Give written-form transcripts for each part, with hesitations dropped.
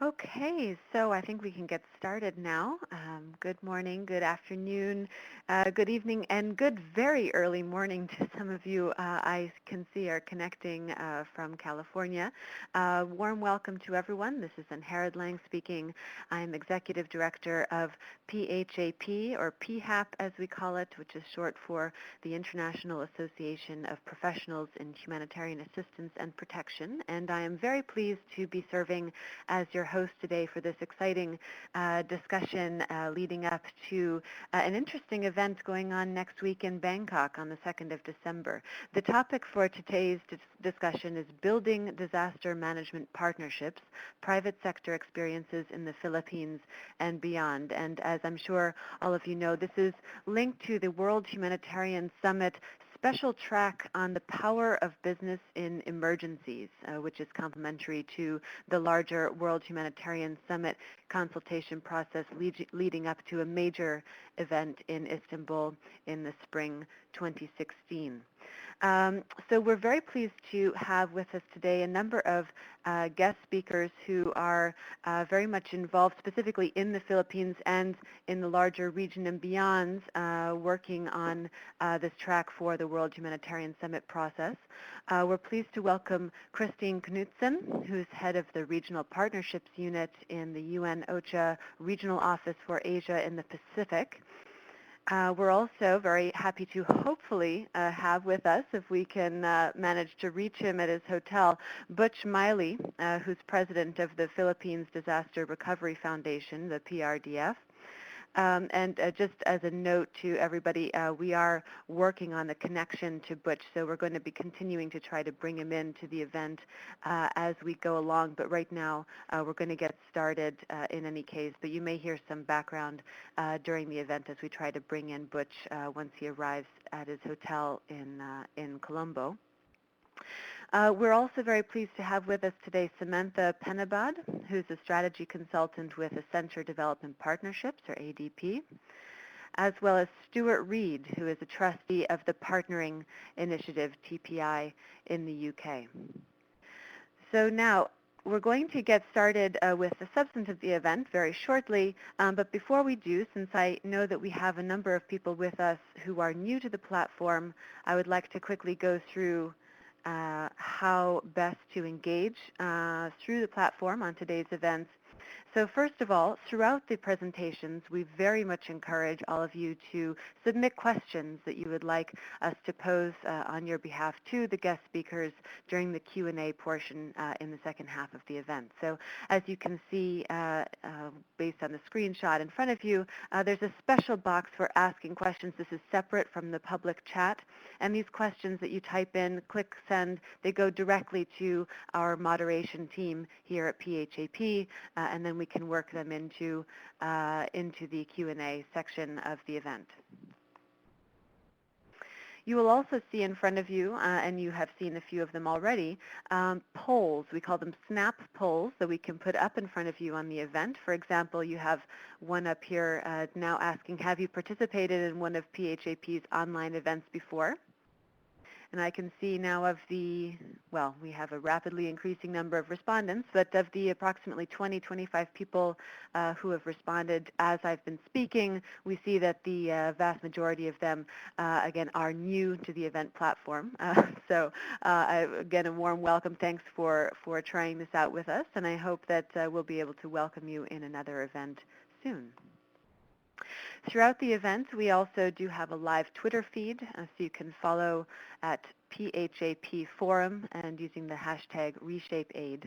Okay, so I think we can get started now. Good morning, good afternoon, good evening, and good very early morning to some of you I can see are connecting from California. Warm welcome to everyone. This is Ann Lang speaking. I'm Executive Director of PHAP, or PHAP as we call it, which is short for the International Association of Professionals in Humanitarian Assistance and Protection, and I am very pleased to be serving as your host today for this exciting discussion leading up to an interesting event going on next week in Bangkok on the 2nd of December. The topic for today's discussion is Building Disaster Management Partnerships, Private Sector Experiences in the Philippines and Beyond. And as I'm sure all of you know, this is linked to the World Humanitarian Summit special track on the power of business in emergencies, which is complementary to the larger World Humanitarian Summit consultation process leading up to a major event in Istanbul in the spring 2016. So we're very pleased to have with us today a number of guest speakers who are very much involved specifically in the Philippines and in the larger region and beyond, working on this track for the World Humanitarian Summit process. We're pleased to welcome Christine Knudsen, who's head of the Regional Partnerships Unit in the UN OCHA Regional Office for Asia and the Pacific. We're also very happy to hopefully have with us, if we can manage to reach him at his hotel, Butch, who's president of the Philippines Disaster Recovery Foundation, the PRDF. And just as a note to everybody, we are working on the connection to Butch, so we're going to be continuing to try to bring him into the event as we go along. But right now, we're going to get started in any case. But you may hear some background during the event as we try to bring in Butch once he arrives at his hotel in Colombo. We're also very pleased to have with us today Samantha Penabad, who's a strategy consultant with Accenture Development Partnerships, or ADP, as well as Stewart Reed, who is a trustee of the Partnering Initiative, TPI, in the UK. So now, we're going to get started with the substance of the event very shortly, but before we do, since I know that we have a number of people with us who are new to the platform, I would like to quickly go through how best to engage through the platform on today's events. So first of all, throughout the presentations, we very much encourage all of you to submit questions that you would like us to pose on your behalf to the guest speakers during the Q&A portion in the second half of the event. So as you can see based on the screenshot in front of you, there's a special box for asking questions. This is separate from the public chat. And these questions that you type in, click send, they go directly to our moderation team here at PHAP, and then we can work them into the Q&A section of the event. You will also see in front of you, and you have seen a few of them already, polls. We call them snap polls that we can put up in front of you on the event. For example, you have one up here now asking, have you participated in one of PHAP's online events before? And I can see now of the, well, we have a rapidly increasing number of respondents, but of the approximately 20-25 people who have responded as I've been speaking, we see that the vast majority of them, again, are new to the event platform. So again, a warm welcome. Thanks for trying this out with us, and I hope that we'll be able to welcome you in another event soon. Throughout the event, we also do have a live Twitter feed, so you can follow at PHAP Forum and using the hashtag ReshapeAid.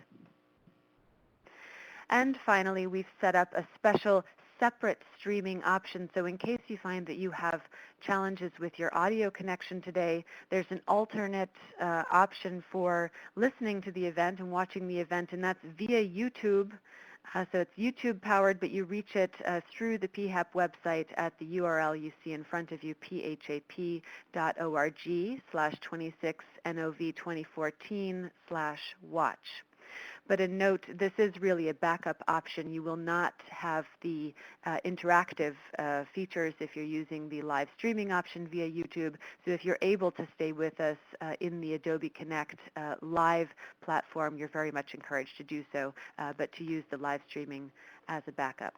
And finally, we've set up a special separate streaming option. So in case you find that you have challenges with your audio connection today, there's an alternate option for listening to the event and watching the event, and that's via YouTube. So it's YouTube powered, but you reach it through the PHAP website at the URL you see in front of you, phap.org/26NOV2014/watch. But a note, this is really a backup option. You will not have the interactive features if you're using the live streaming option via YouTube. So if you're able to stay with us in the Adobe Connect live platform, you're very much encouraged to do so, but to use the live streaming as a backup.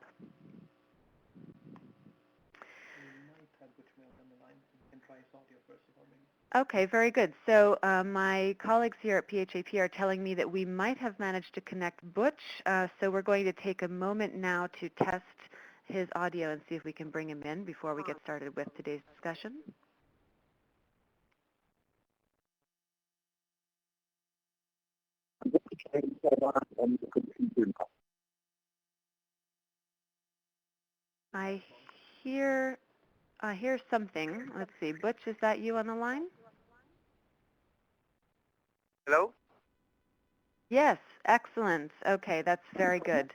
Okay, very good. So my colleagues here at PHAP are telling me that we might have managed to connect Butch, so we're going to take a moment now to test his audio and see if we can bring him in before we get started with today's discussion. I hear something. Let's see. Butch, is that you on the line? Hello? Yes, excellent. Okay, that's very good.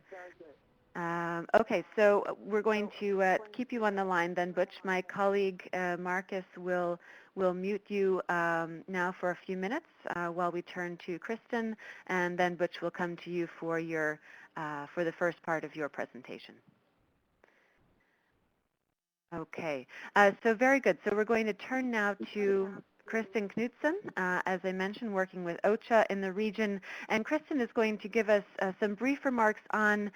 Okay, so we're going to keep you on the line then, Butch. My colleague Marcus will mute you now for a few minutes while we turn to Kristen, and then Butch will come to you for your for the first part of your presentation. Okay, so very good. So we're going to turn now to Kristen Knudsen, as I mentioned, working with OCHA in the region. And Kristen is going to give us some brief remarks on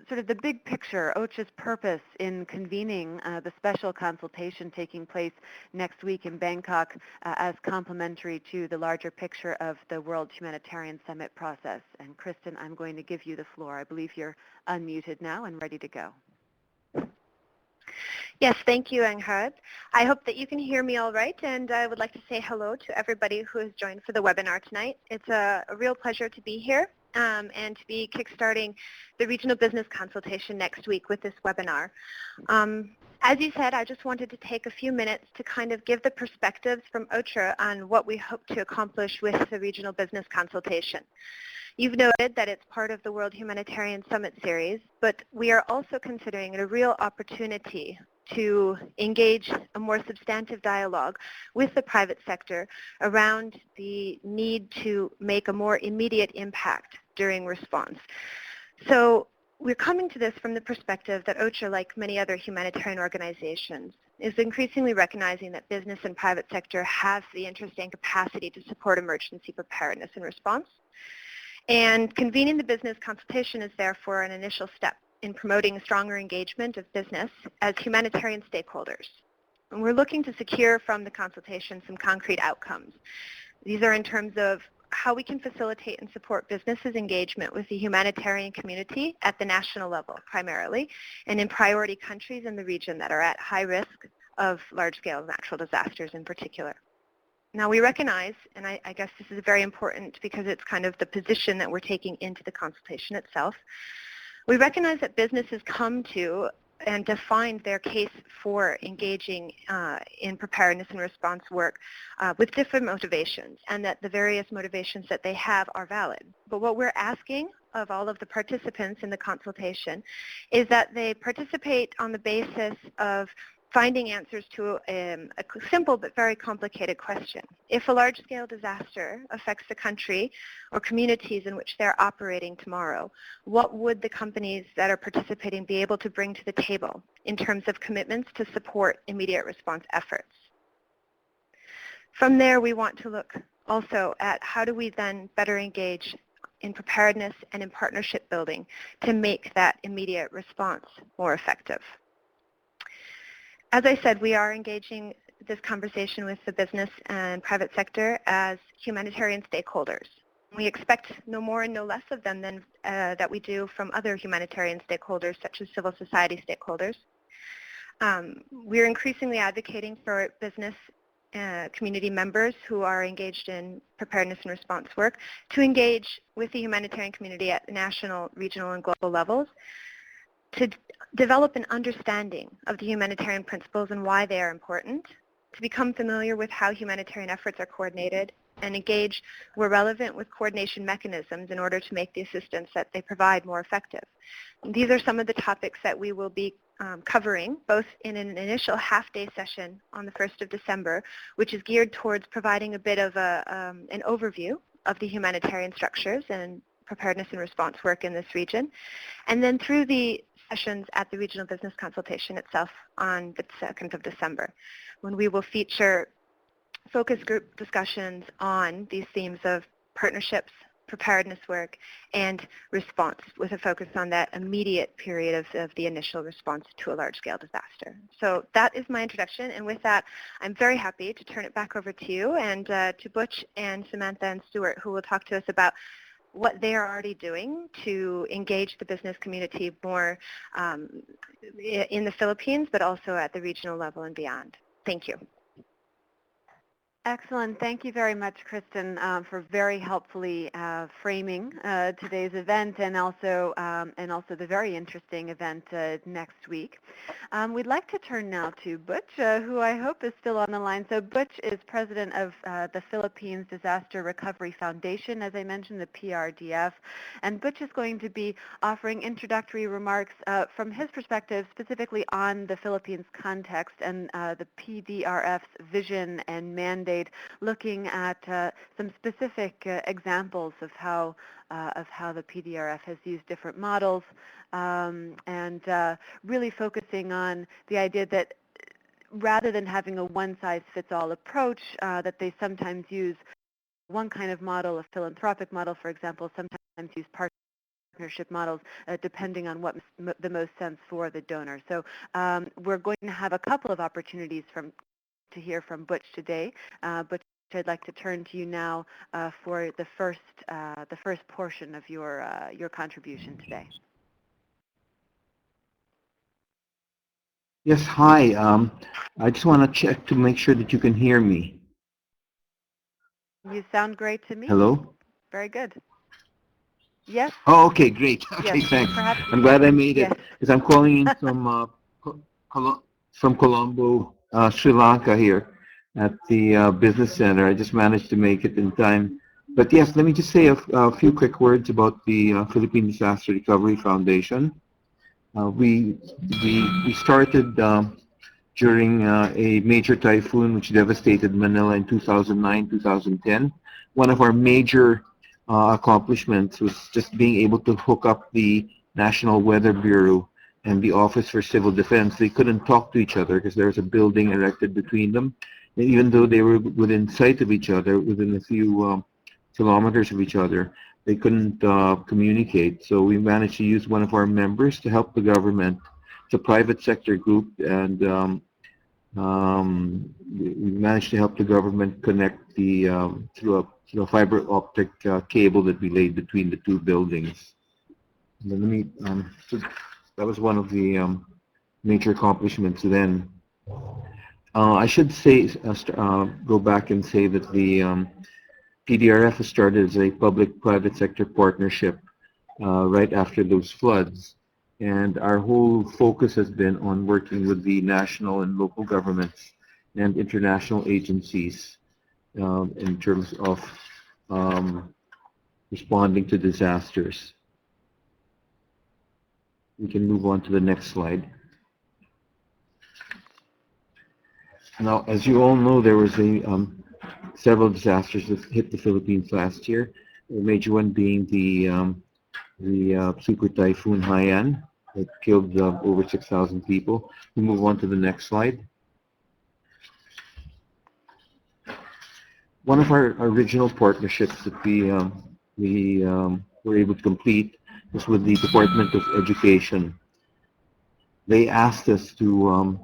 sort of the big picture, OCHA's purpose in convening the special consultation taking place next week in Bangkok as complementary to the larger picture of the World Humanitarian Summit process. And Kristen, I'm going to give you the floor. I believe you're unmuted now and ready to go. Yes, thank you, Angharad. I hope that you can hear me all right, and I would like to say hello to everybody who has joined for the webinar tonight. It's a real pleasure to be here and to be kickstarting the Regional Business Consultation next week with this webinar. As you said, I just wanted to take a few minutes to kind of give the perspectives from OCHA on what we hope to accomplish with the Regional Business Consultation. You've noted that it's part of the World Humanitarian Summit series, but we are also considering it a real opportunity to engage a more substantive dialogue with the private sector around the need to make a more immediate impact during response. So we're coming to this from the perspective that OCHA, like many other humanitarian organizations, is increasingly recognizing that business and private sector have the interest and capacity to support emergency preparedness and response. And convening the business consultation is therefore an initial step in promoting stronger engagement of business as humanitarian stakeholders. And we're looking to secure from the consultation some concrete outcomes. These are in terms of how we can facilitate and support businesses' engagement with the humanitarian community at the national level primarily, and in priority countries in the region that are at high risk of large-scale natural disasters in particular. Now we recognize, and I guess this is very important because it's kind of the position that we're taking into the consultation itself, we recognize that businesses come to and define their case for engaging in preparedness and response work with different motivations, and that the various motivations that they have are valid. But what we're asking of all of the participants in the consultation is that they participate on the basis of finding answers to a simple but very complicated question. If a large-scale disaster affects the country or communities in which they're operating tomorrow, what would the companies that are participating be able to bring to the table in terms of commitments to support immediate response efforts? From there, we want to look also at how do we then better engage in preparedness and in partnership building to make that immediate response more effective. As I said, we are engaging this conversation with the business and private sector as humanitarian stakeholders. We expect no more and no less of them than that we do from other humanitarian stakeholders, such as civil society stakeholders. We're increasingly advocating for business community members who are engaged in preparedness and response work to engage with the humanitarian community at the national, regional, and global levels to develop an understanding of the humanitarian principles and why they are important, to become familiar with how humanitarian efforts are coordinated, and engage where relevant with coordination mechanisms in order to make the assistance that they provide more effective. And these are some of the topics that we will be covering, both in an initial half-day session on the 1st of December, which is geared towards providing a bit of an overview of the humanitarian structures and preparedness and response work in this region. And then through the sessions at the Regional Business Consultation itself on the 2nd of December, when we will feature focus group discussions on these themes of partnerships, preparedness work, and response, with a focus on that immediate period of the initial response to a large-scale disaster. So that is my introduction, and with that, I'm very happy to turn it back over to you and to Butch and Samantha and Stewart, who will talk to us about what they are already doing to engage the business community more in the Philippines, but also at the regional level and beyond. Thank you. Excellent. Thank you very much, Kristen, for very helpfully framing today's event and also the very interesting event next week. We'd like to turn now to Butch, who I hope is still on the line. So Butch is president of the Philippines Disaster Recovery Foundation, as I mentioned, the PRDF. And Butch is going to be offering introductory remarks from his perspective, specifically on the Philippines context and the PDRF's vision and mandate, looking at some specific examples of how the PDRF has used different models, and really focusing on the idea that rather than having a one-size-fits-all approach, that they sometimes use one kind of model, a philanthropic model, for example, sometimes use partnership models, depending on what makes the most sense for the donor. So we're going to have a couple of opportunities to hear from Butch today. Butch, I'd like to turn to you now for the first portion of your contribution today. Yes, hi. I just want to check to make sure that you can hear me. You sound great to me. Hello? Very good. Yes? Oh, okay, great. Okay, yes. thanks. Perhaps I'm glad I made it, yes. because I'm calling in from Colombo, Sri Lanka here at the Business Center. I just managed to make it in time. But yes, let me just say a few quick words about the Philippine Disaster Recovery Foundation. We started during a major typhoon which devastated Manila in 2009-2010. One of our major accomplishments was just being able to hook up the National Weather Bureau and the Office for Civil Defense. They couldn't talk to each other because there was a building erected between them. And even though they were within sight of each other, within a few kilometers of each other, they couldn't communicate. So we managed to use one of our members to help the government. It's a private sector group, and we managed to help the government connect the through a fiber optic cable that we laid between the two buildings. And then let me, so that was one of the major accomplishments then. I should say, go back and say that the PDRF was started as a public-private sector partnership right after those floods. And our whole focus has been on working with the national and local governments and international agencies in terms of responding to disasters. We can move on to the next slide. Now, as you all know, there was several disasters that hit the Philippines last year. The major one being the Super Typhoon Haiyan that killed over 6,000 people. We move on to the next slide. One of our original partnerships that we were able to complete was with the Department of Education. They asked us to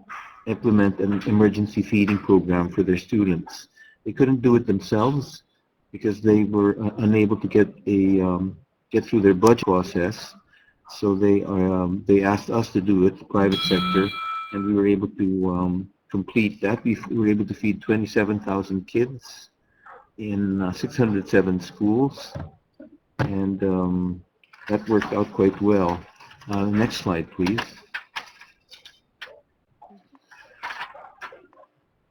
implement an emergency feeding program for their students. They couldn't do it themselves because they were unable to get through their budget process. So they asked us to do it, the private sector, and we were able to complete that. We were able to feed 27,000 kids in 607 schools, and that worked out quite well. Next slide, please.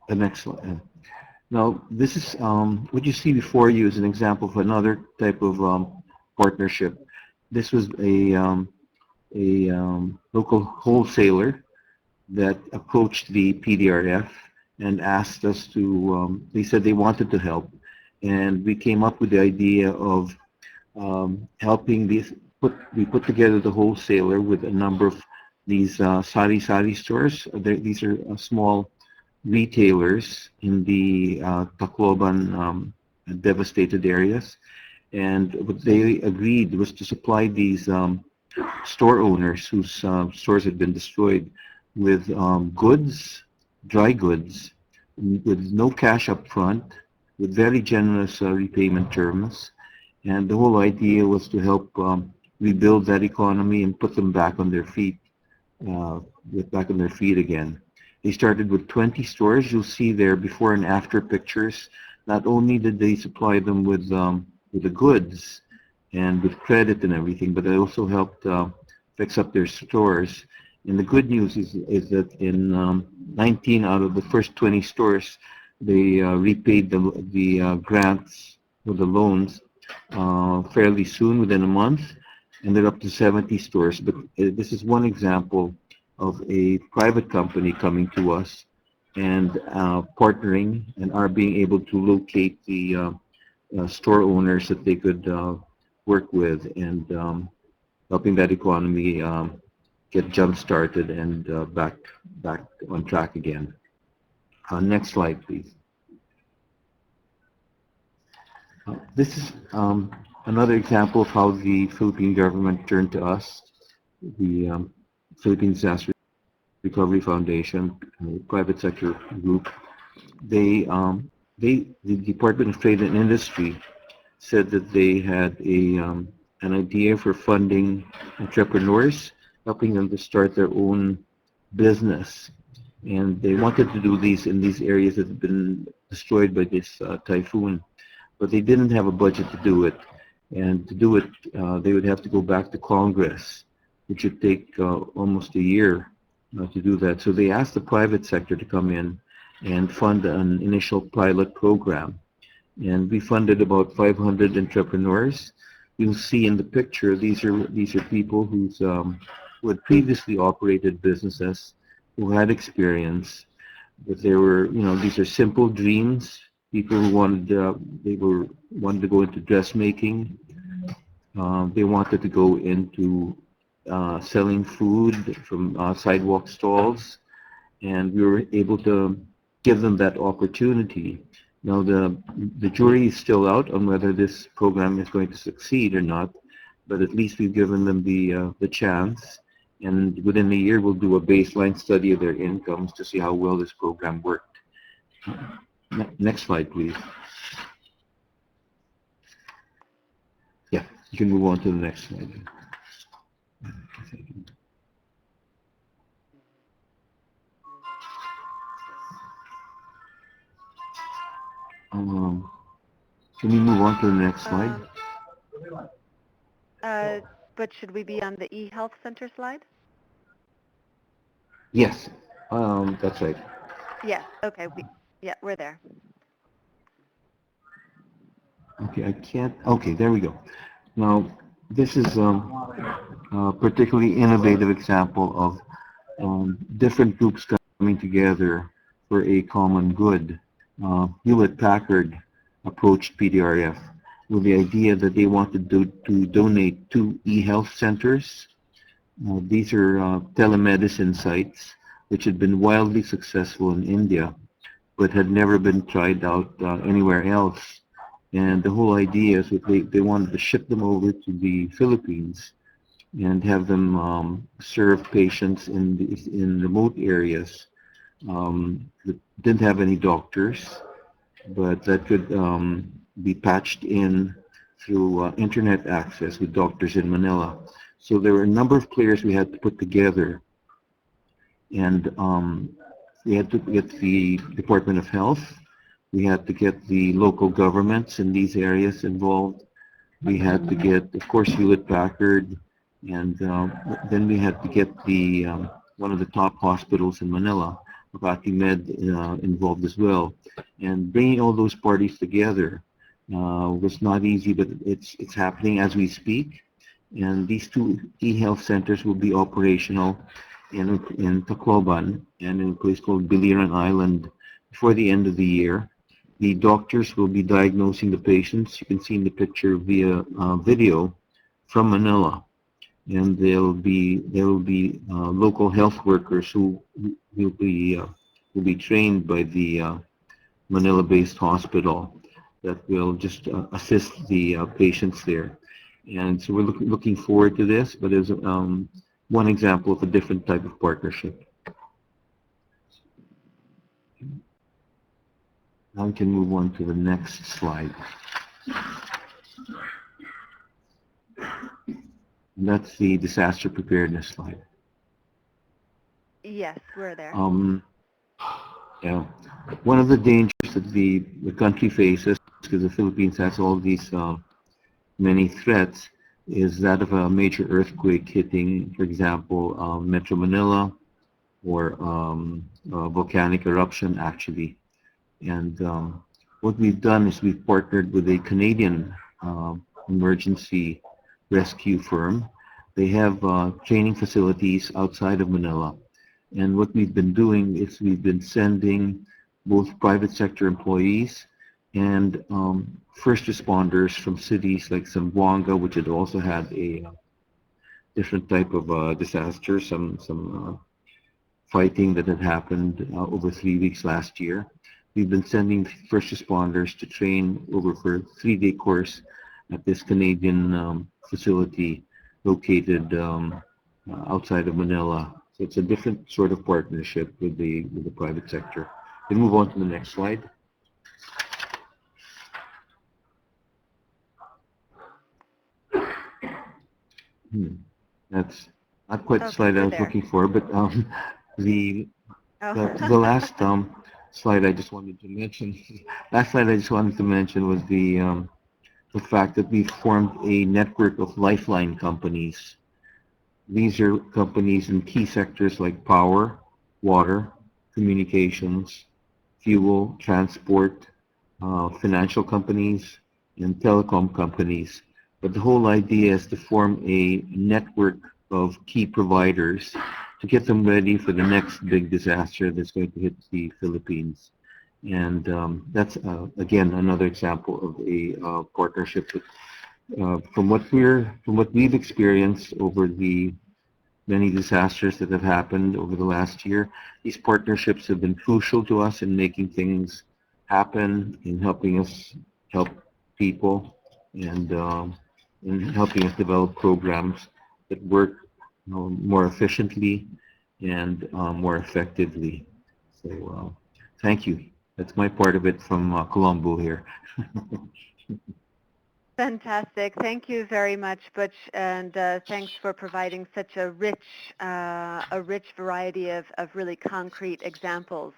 The next slide. Now, this is what you see before you is an example of another type of partnership. This was a local wholesaler that approached the PDRF and asked us to, they said they wanted to help, and we came up with the idea of helping these. We put together the wholesaler with a number of these sari stores. These are small retailers in the Tacloban devastated areas. And what they agreed was to supply these store owners whose stores had been destroyed with goods, dry goods, with no cash up front, with very generous repayment terms. And the whole idea was to help rebuild that economy and put them back on their feet, back on their feet again. They started with 20 stores. You'll see there before and after pictures. Not only did they supply them with the goods and with credit and everything, but they also helped fix up their stores. And the good news is that in 19 out of the first 20 stores, they repaid the grants or the loans fairly soon, within a month, and they're up to 70 stores. But this is one example of a private company coming to us and partnering and are being able to locate the store owners that they could work with, and helping that economy get jump started and back on track again. Next slide, please. This is another example of how the Philippine government turned to us, the Philippine Disaster Recovery Foundation, private sector group. The Department of Trade and Industry said that they had an idea for funding entrepreneurs, helping them to start their own business. And they wanted to do these in these areas that have been destroyed by this typhoon. But they didn't have a budget to do it. And to do it, they would have to go back to Congress, which would take almost a year to do that. So they asked the private sector to come in and fund an initial pilot program. And we funded about 500 entrepreneurs. You'll see in the picture, these are people who had previously operated businesses, who had experience, but they were, these are simple dreams. People who wanted to go into dressmaking. They wanted to go into selling food from sidewalk stalls, and we were able to give them that opportunity. Now the jury is still out on whether this program is going to succeed or not, but at least we've given them the chance, and within a year we'll do a baseline study of their incomes to see how well this program worked. Next slide, please. Yeah, you can move on to the next slide. Can we move on to the next slide? But should we be on the e-health center slide? Yes, that's right. Yes. Okay. We're there. Okay, I can't. Okay, there we go. Now, this is a particularly innovative example of different groups coming together for a common good. Hewlett-Packard approached PDRF with the idea that they wanted to donate 2 e-health centers. These are telemedicine sites which had been wildly successful in India, but had never been tried out anywhere else. And the whole idea is that they wanted to ship them over to the Philippines and have them serve patients in remote areas that didn't have any doctors, but that could be patched in through internet access with doctors in Manila. So there were a number of players we had to put together, and we had to get the Department of Health, we had to get the local governments in these areas involved, we had to get, of course, Hewlett-Packard, and then we had to get the one of the top hospitals in Manila, Makati Med, involved as well. And bringing all those parties together was not easy, but it's happening as we speak. And these 2 e-health centers will be operational in Tacloban and in a place called Biliran Island before the end of the year. The doctors will be diagnosing the patients. You can see in the picture via video from Manila, and there will be local health workers who will be trained by the Manila-based hospital that will just assist the patients there. And so we're looking forward to this, but as one example of a different type of partnership. Now we can move on to the next slide. And that's the disaster preparedness slide. Yes, we're there. Yeah, one of the dangers that the country faces, because the Philippines has all these many threats, is that of a major earthquake hitting, for example, Metro Manila, or a volcanic eruption, actually. And what we've done is we've partnered with a Canadian emergency rescue firm. They have training facilities outside of Manila. And what we've been doing is we've been sending both private sector employees and first responders from cities like Zamboanga, which had also had a different type of disaster, some fighting that had happened over 3 weeks last year. We've been sending first responders to train over for a 3-day course at this Canadian facility located outside of Manila. So it's a different sort of partnership with the private sector. We move on to the next slide. That's not quite the slide I was looking for, but the the last slide I just wanted to mention. Last slide I just wanted to mention was the fact that we formed a network of Lifeline companies. These are companies in key sectors like power, water, communications, fuel, transport, financial companies, and telecom companies. But the whole idea is to form a network of key providers to get them ready for the next big disaster that's going to hit the Philippines. And that's, again, another example of a partnership that, from what we've experienced over the many disasters that have happened over the last year, these partnerships have been crucial to us in making things happen, in helping us help people, and in helping us develop programs that work more efficiently and more effectively. So thank you. That's my part of it from Colombo here. Fantastic. Thank you very much, Butch, and thanks for providing such a rich variety of really concrete examples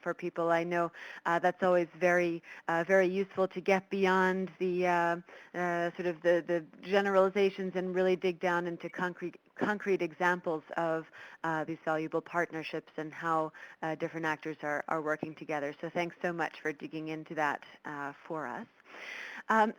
for people. I know that's always very useful to get beyond the sort of the generalizations and really dig down into concrete examples of these valuable partnerships and how different actors are working together. So thanks so much for digging into that for us.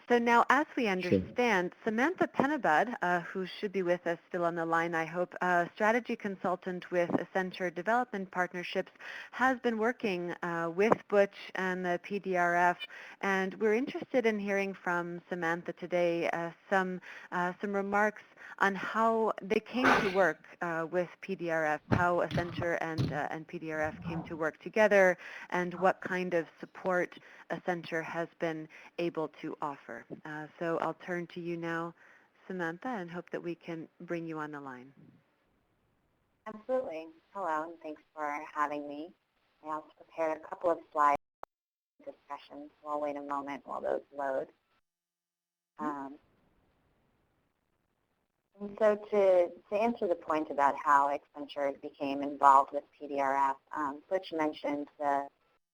So now, as we understand, Samantha Penabud, who should be with us still on the line, I hope, strategy consultant with Accenture Development Partnerships, has been working with Butch and the PDRF, and we're interested in hearing from Samantha today some remarks on how they came to work with PDRF, how Accenture and PDRF came to work together, and what kind of support Accenture has been able to offer. So I'll turn to you now, Samantha, and hope that we can bring you on the line. Absolutely. Hello, and thanks for having me. I also prepared a couple of slides for discussion, so I'll wait a moment while those load. And so to answer the point about how Accenture became involved with PDRF, Butch mentioned the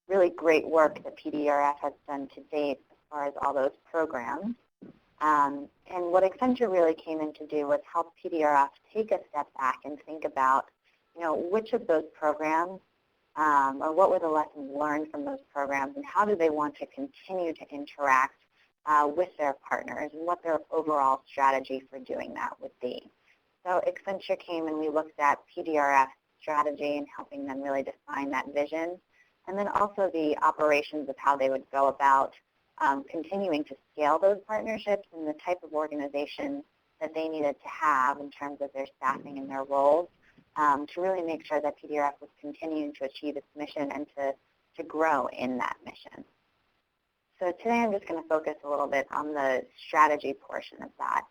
really great work that PDRF has done to date as far as all those programs. And what Accenture really came in to do was help PDRF take a step back and think about, which of those programs or what were the lessons learned from those programs and how do they want to continue to interact with their partners and what their overall strategy for doing that would be. So Accenture came and we looked at PDRF's strategy and helping them really define that vision, and then also the operations of how they would go about continuing to scale those partnerships and the type of organization that they needed to have in terms of their staffing and their roles to really make sure that PDRF was continuing to achieve its mission and to grow in that mission. So today I'm just going to focus a little bit on the strategy portion of that.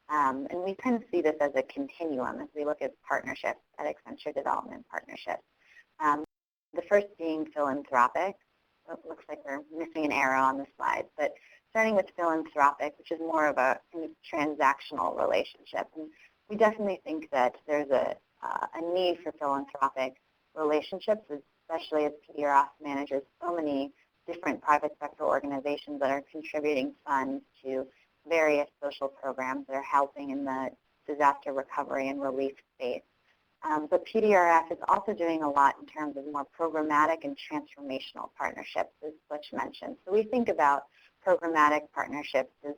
And we kind of see this as a continuum as we look at partnerships at Accenture Development Partnerships. The first being philanthropic. It looks like we're missing an arrow on the slide, but starting with philanthropic, which is more of a kind of transactional relationship. And we definitely think that there's a need for philanthropic relationships, especially as PDRF manages so many different private sector organizations that are contributing funds to various social programs that are helping in the disaster recovery and relief space. But PDRF is also doing a lot in terms of more programmatic and transformational partnerships, as Butch mentioned. So we think about programmatic partnerships as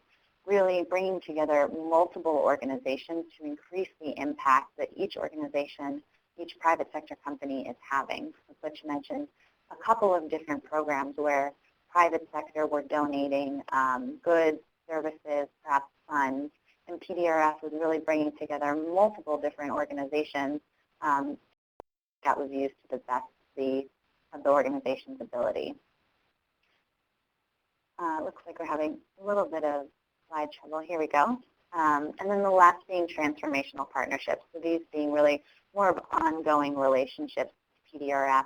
really bringing together multiple organizations to increase the impact that each organization, each private sector company is having. As Butch mentioned, a couple of different programs where private sector were donating goods, services, perhaps funds, and PDRF was really bringing together multiple different organizations that was used to the best of the organization's ability. Looks like we're having a little bit of slide trouble. Here we go. And then the last being transformational partnerships. So these being really more of ongoing relationships with PDRF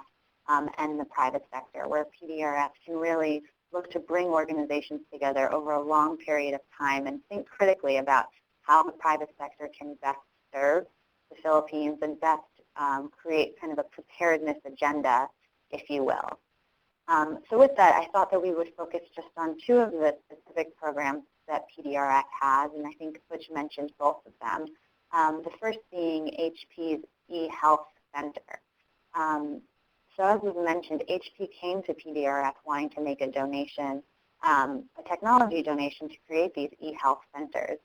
and the private sector, where PDRF can really look to bring organizations together over a long period of time and think critically about how the private sector can best serve the Philippines and best create kind of a preparedness agenda, if you will. So with that, I thought that we would focus just on two of the specific programs that PDRF has, and I think Butch mentioned both of them. The first being HP's eHealth Center. So as was mentioned, HP came to PDRF wanting to make a donation, a technology donation to create these eHealth centers.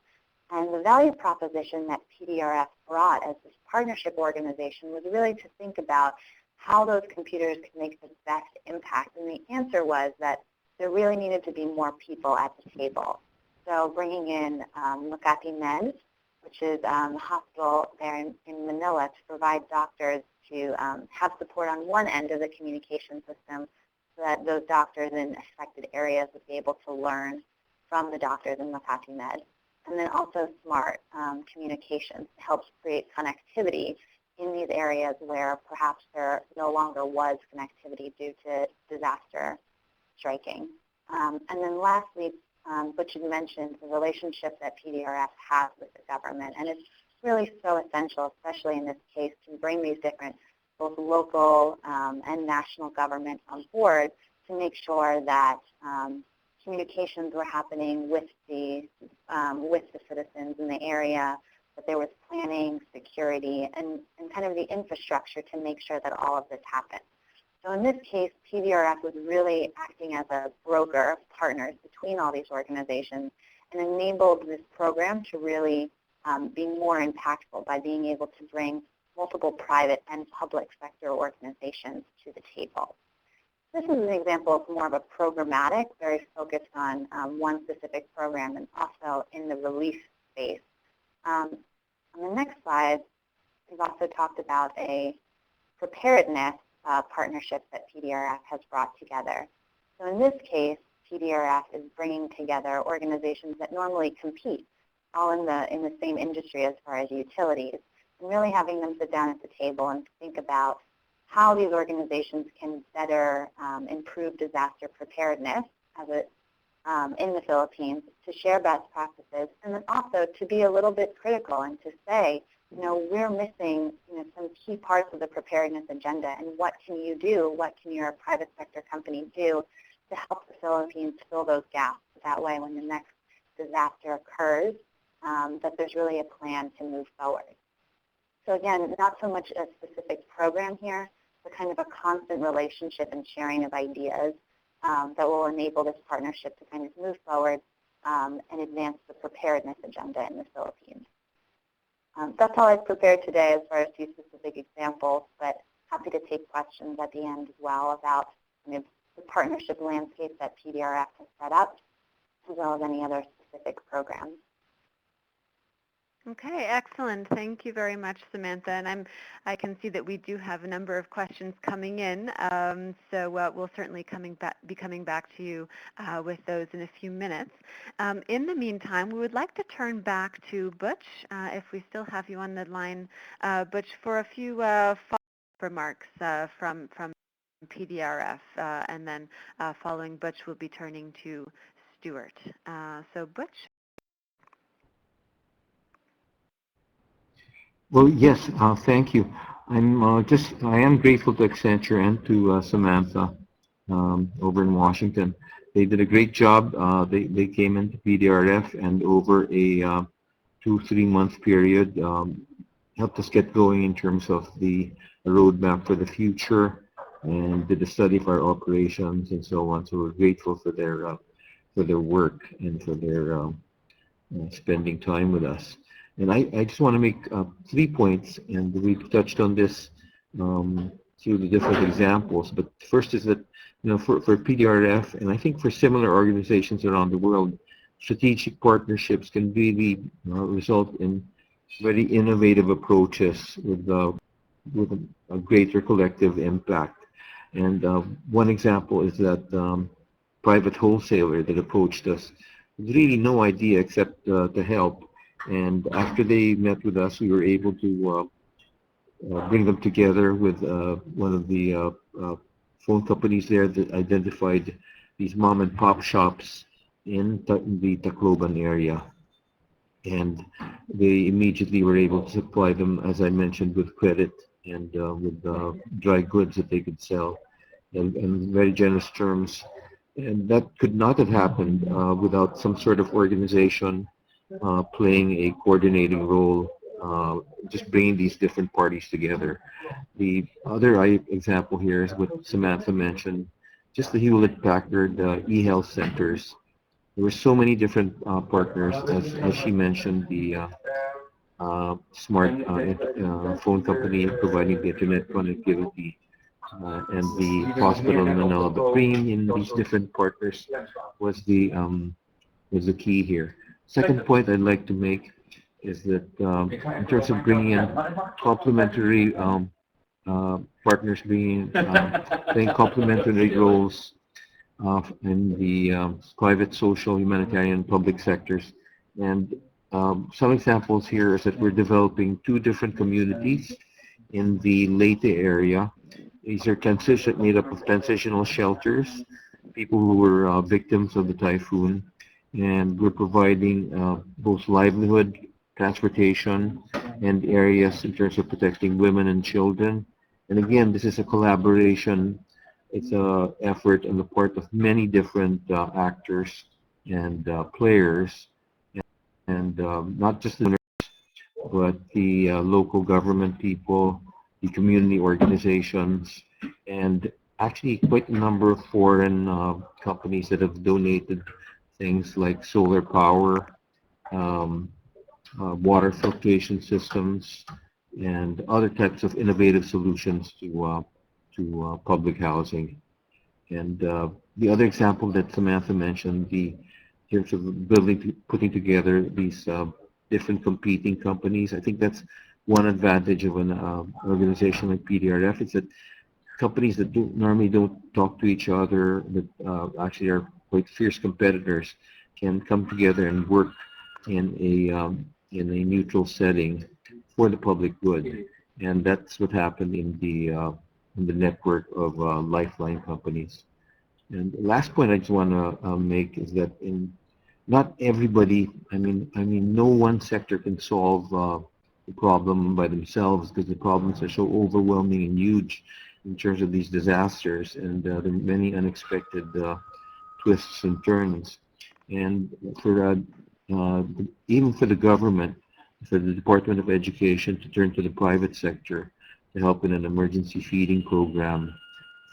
And the value proposition that PDRF brought as this partnership organization was really to think about how those computers could make the best impact. And the answer was that there really needed to be more people at the table. So bringing in Makati Med, which is a hospital there in Manila, to provide doctors to have support on one end of the communication system so that those doctors in affected areas would be able to learn from the doctors in Makati Med. And then also smart communications helps create connectivity in these areas where perhaps there no longer was connectivity due to disaster striking. And then lastly, Butch had mentioned the relationship that PDRF has with the government. And it's really so essential, especially in this case, to bring these different both local and national government on board to make sure that communications were happening with the citizens in the area, that there was planning, security, and kind of the infrastructure to make sure that all of this happened. So in this case, PDRF was really acting as a broker of partners between all these organizations and enabled this program to really be more impactful by being able to bring multiple private and public sector organizations to the table. This is an example of more of a programmatic, very focused on one specific program and also in the relief space. On the next slide, we've also talked about a preparedness partnership that PDRF has brought together. So in this case, PDRF is bringing together organizations that normally compete, all in the same industry as far as utilities, and really having them sit down at the table and think about how these organizations can better improve disaster preparedness in the Philippines, to share best practices, and then also to be a little bit critical and to say, we're missing some key parts of the preparedness agenda, and what can you do, what can your private sector company do to help the Philippines fill those gaps? That way, when the next disaster occurs, that there's really a plan to move forward. So again, not so much a specific program here, but kind of a constant relationship and sharing of ideas that will enable this partnership to kind of move forward and advance the preparedness agenda in the Philippines. That's all I've prepared today as far as two specific examples, but happy to take questions at the end as well about kind of the partnership landscape that PDRF has set up, as well as any other specific programs. Okay, excellent. Thank you very much, Samantha. And I can see that we do have a number of questions coming in, so we'll certainly be coming back to you with those in a few minutes. In the meantime, we would like to turn back to Butch, if we still have you on the line, Butch, for a few follow-up remarks from PDRF, and then following Butch, we'll be turning to Stewart. So Butch? Well, yes, thank you. I am grateful to Accenture and to Samantha over in Washington. They did a great job. They came into PDRF and over a 2-3 month period helped us get going in terms of the roadmap for the future and did a study of our operations and so on. So we're grateful for their work and for their spending time with us. And I just want to make 3 points, and we've touched on this through the different examples. But first is that, for PDRF, and I think for similar organizations around the world, strategic partnerships can really result in very innovative approaches with a greater collective impact. And one example is that private wholesaler that approached us with really no idea except to help. And after they met with us, we were able to bring them together with one of the phone companies there that identified these mom and pop shops in the Tacloban area. And they immediately were able to supply them, as I mentioned, with credit and with dry goods that they could sell and very generous terms. And that could not have happened without some sort of organization playing a coordinating role, just bringing these different parties together. The other example here is what Samantha mentioned, just the Hewlett-Packard e-health centers. There were so many different partners, as she mentioned, the smart phone company providing the internet connectivity, and the hospital in Manila. But bringing in these different partners was the key here. Second point I'd like to make is that in terms of bringing in complementary partners, playing complementary roles in the private, social, humanitarian, public sectors. And some examples here is that we're developing 2 different communities in the Leyte area. These are made up of transitional shelters, people who were victims of the typhoon. And we're providing both livelihood, transportation, and areas in terms of protecting women and children. And again, this is a collaboration. It's an effort on the part of many different actors and players, and not just the owners, but the local government people, the community organizations, and actually quite a number of foreign companies that have donated things like solar power, water filtration systems, and other types of innovative solutions to public housing. And the other example that Samantha mentioned, in terms of putting together these different competing companies, I think that's one advantage of an organization like PDRF. It's that companies that normally don't talk to each other, that actually are quite fierce competitors, can come together and work in a neutral setting for the public good. And that's what happened in the network of Lifeline companies. And the last point I just want to make is that not everybody, I mean, no one sector can solve the problem by themselves, because the problems are so overwhelming and huge in terms of these disasters, and there are many unexpected twists and turns. And for even for the government, for the Department of Education to turn to the private sector to help in an emergency feeding program,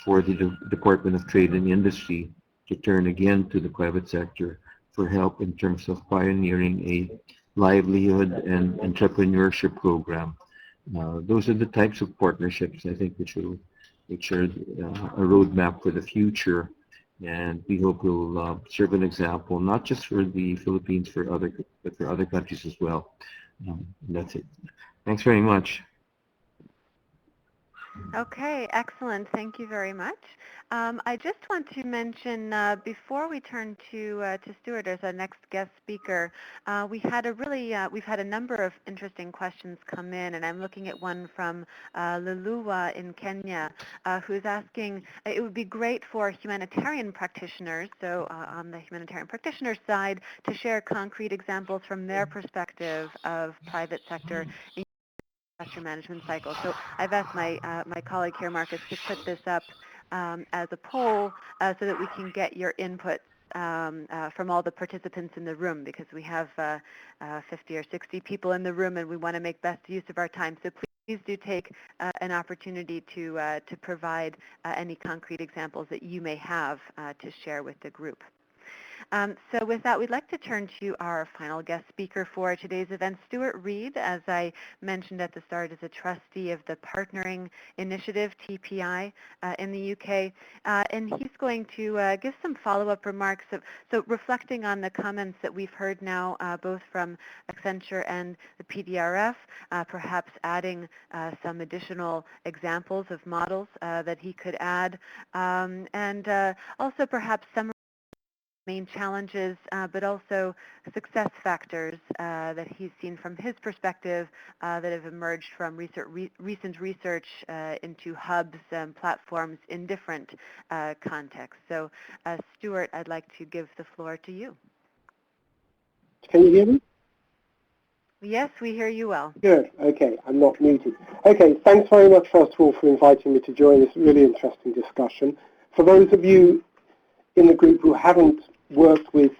for the Department of Trade and Industry to turn again to the private sector for help in terms of pioneering a livelihood and entrepreneurship program. Those are the types of partnerships I think which will shared a roadmap for the future, and we hope will serve an example not just for the Philippines, but for other countries as well. That's it. Thanks very much. Okay, excellent. Thank you very much. I just want to mention before we turn to Stewart as our next guest speaker, we've had a number of interesting questions come in, and I'm looking at one from Lulua in Kenya, who's asking, it would be great for humanitarian practitioners, so on the humanitarian practitioner side, to share concrete examples from their perspective of private sector disaster management cycle. So I've asked my colleague here, Marcus, to put this up as a poll so that we can get your input from all the participants in the room, because we have 50 or 60 people in the room and we want to make best use of our time. So please do take an opportunity to provide any concrete examples that you may have to share with the group. So with that, we'd like to turn to our final guest speaker for today's event, Stewart Reed. As I mentioned at the start, is a trustee of the Partnering Initiative, TPI, in the UK. And he's going to give some follow-up remarks. So reflecting on the comments that we've heard now, both from Accenture and the PDRF, perhaps adding some additional examples of models that he could add, and also perhaps some main challenges, but also success factors that he's seen from his perspective that have emerged from recent research into hubs and platforms in different contexts. So, Stewart, I'd like to give the floor to you. Can you hear me? Yes, we hear you well. Good. Okay, I'm not muted. Okay, thanks very much, first of all, for inviting me to join this really interesting discussion. For those of you in the group who haven't worked with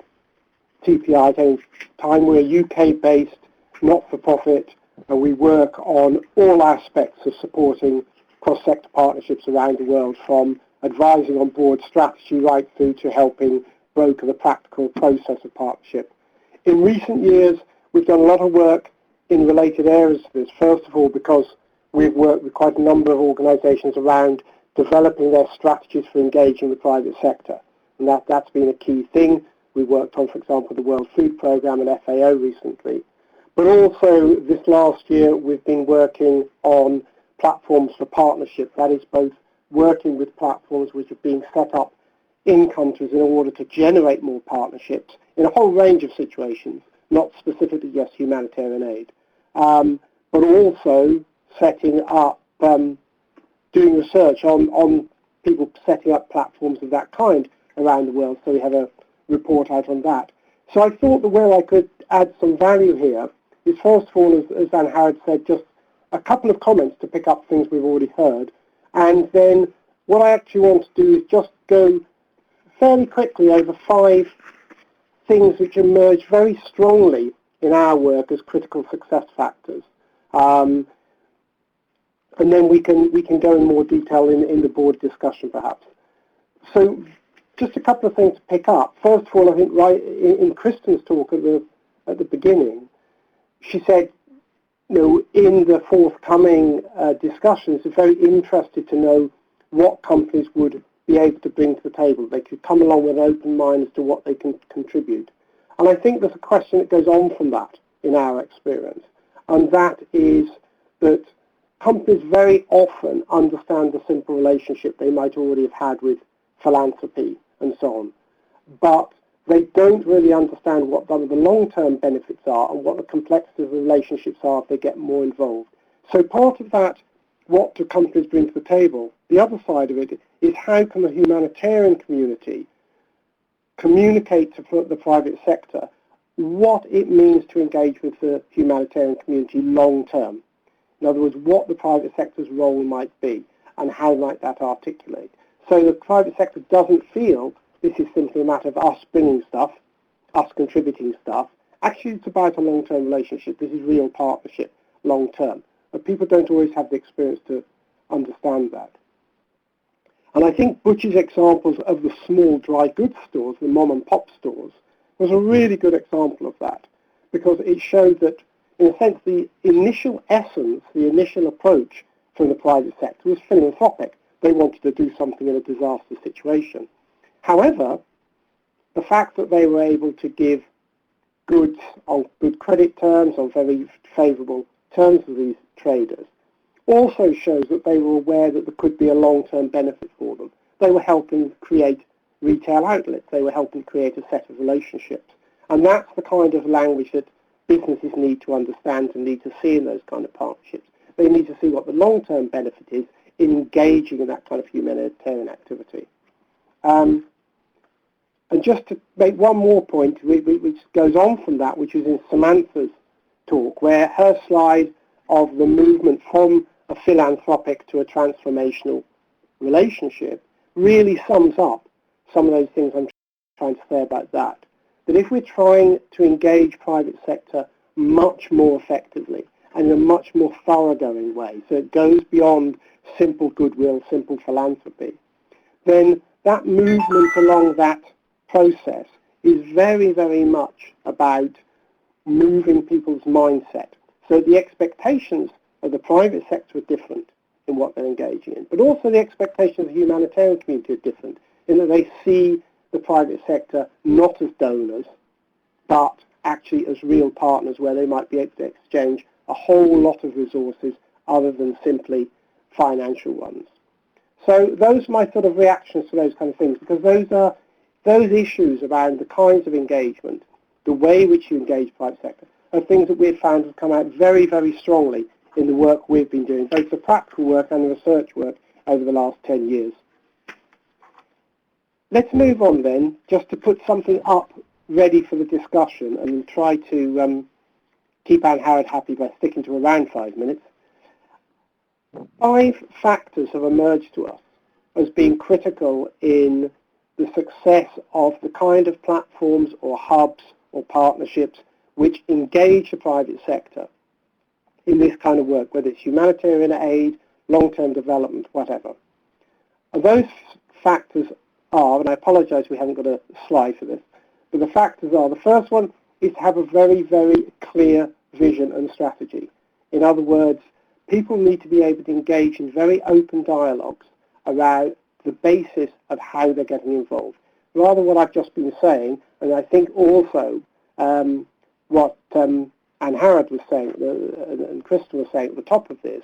TPI at any time, we're a UK-based not-for-profit, and we work on all aspects of supporting cross-sector partnerships around the world, from advising on board strategy right through to helping broker the practical process of partnership. In recent years, we've done a lot of work in related areas to this. First of all, because we've worked with quite a number of organisations around developing their strategies for engaging the private sector. And that's been a key thing. We worked on, for example, the World Food Programme and FAO recently. But also this last year, we've been working on platforms for partnership. That is both working with platforms which are being set up in countries in order to generate more partnerships in a whole range of situations, not specifically just humanitarian aid, but also setting up, doing research on people setting up platforms of that kind around the world. So we have a report out on that. So I thought that where I could add some value here is, first of all, as Van Howard said, just a couple of comments to pick up things we've already heard. And then what I actually want to do is just go fairly quickly over 5 things which emerge very strongly in our work as critical success factors. And then we can go in more detail in the board discussion, perhaps. So just a couple of things to pick up. First of all, I think right in Kristen's talk at the beginning, she said, you know, in the forthcoming discussions, they're very interested to know what companies would be able to bring to the table. They could come along with an open mind as to what they can contribute. And I think there's a question that goes on from that in our experience, and that is that companies very often understand the simple relationship they might already have had with philanthropy and so on, but they don't really understand what the long-term benefits are and what the complexity of the relationships are if they get more involved. So part of that, what do companies bring to the table? The other side of it is how can the humanitarian community communicate to the private sector what it means to engage with the humanitarian community long-term. In other words, what the private sector's role might be and how might that articulate. So the private sector doesn't feel this is simply a matter of us bringing stuff, us contributing stuff. Actually, it's about a long-term relationship. This is real partnership, long-term. But people don't always have the experience to understand that. And I think Butch's examples of the small dry goods stores, the mom-and-pop stores, was a really good example of that, because it showed that, in a sense, the initial essence, the initial approach from the private sector was philanthropic. they wanted to do something in a disaster situation. However, the fact that they were able to give goods on good credit terms, on very favourable terms to these traders, also shows that they were aware that there could be a long-term benefit for them. They were helping create retail outlets. They were helping create a set of relationships. And that's the kind of language that businesses need to understand and need to see in those kind of partnerships. They need to see what the long-term benefit is in engaging in that kind of humanitarian activity. And just to make one more point, which goes on from that, which is in Samantha's talk, where her slide of the movement from a philanthropic to a transformational relationship really sums up some of those things I'm trying to say about that. That if we're trying to engage private sector much more effectively and in a much more thoroughgoing way, so it goes beyond simple goodwill, simple philanthropy, then that movement along that process is very, very much about moving people's mindset. So the expectations of the private sector are different in what they're engaging in, but also the expectations of the humanitarian community are different in that they see the private sector not as donors, but actually as real partners where they might be able to exchange a whole lot of resources other than simply financial ones. So those are my sort of reactions to those kind of things, because those issues around the kinds of engagement, the way in which you engage private sector, are things that we've found have come out very, very strongly in the work we've been doing, both the practical work and the research work over the last 10 years. Let's move on then, just to put something up ready for the discussion and try to keep Anne Howard happy by sticking to around 5 minutes. 5 factors have emerged to us as being critical in the success of the kind of platforms or hubs or partnerships which engage the private sector in this kind of work, whether it's humanitarian aid, long-term development, whatever. And those factors are, and I apologise we haven't got a slide for this, but the factors are, the first one is to have a very, very clear vision and strategy. In other words, people need to be able to engage in very open dialogues around the basis of how they're getting involved. Rather what I've just been saying, and I think also what Anne Howard was saying and Crystal was saying at the top of this,